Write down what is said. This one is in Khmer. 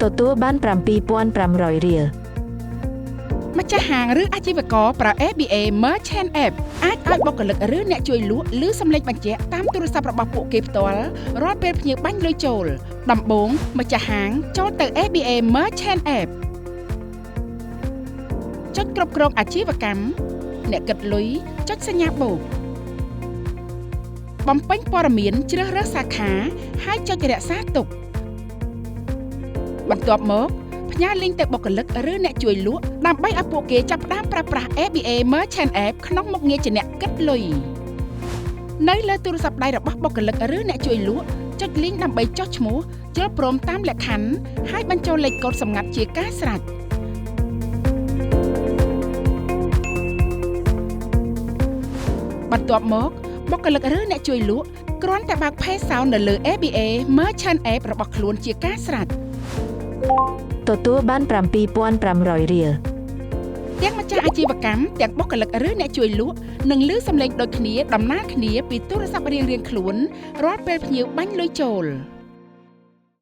ទទួលបាន 7,500 រៀល ម្ចាស់ហាងឬអាជីវករប្រើ ABA Merchant App អាចឲ្យបុគ្គលិកឬអ្នកជួយលក់ឮសំឡេងបញ្ជាក់តាមទូរស័ព្ទរបស់ពួកគេផ្ទាល់រាល់ពេលភ្ញៀវបាញ់លុយចូលដំបូងម្ចាស់ហាងចូលទៅ ABA Merchant App ចុចគ្រប់គ្រងអាជីវកម្មអ្នកគិតលុយចុចសញ្ញាបូកបំពេញព័ត៌មានជ្រើសរើសសាខាហើយចុចរក្សាទុកបន្ទាប់មកផ្ញើលីងទៅបុគ្គលិកឬអ្នកជួយលក់ដើម្បីឲ្យពួកគេចាប់ផ្ដើមប្រើប្រាស់ ABA Merchant App ក្នុងមុខងារជាអ្នកគិតលុយនៅលើទូរស័ព្ទដៃរបស់បុគ្គលិកឬអ្នកជួយលក់ចុចលីងដើម្បីចុះឈ្មោះយល់ព្រមតាមលក្ខខណ្ឌហើយបញ្ចូលលេខកូដសម្ងាត់ជាការស្រេចបន្ទាប់មកបុគ្គលិកឬអ្នកជួយលក់គ្រាន់តែបើក Pay Sound នៅលើ ABA Merchant App របស់ខ្លួនជាការស្រេចទទួលបាន 7,500 រៀល ទាំងម្ចាស់អាជីវកម្មទាំងបុគ្គលិកឬអ្នកជួយលក់នឹងឮសំឡេងដូចគ្នាដំណាលគ្នាពីទូរស័ព្ទរៀងៗខ្លួនរាល់ពេលភ្ញៀវបាញ់លុយចូល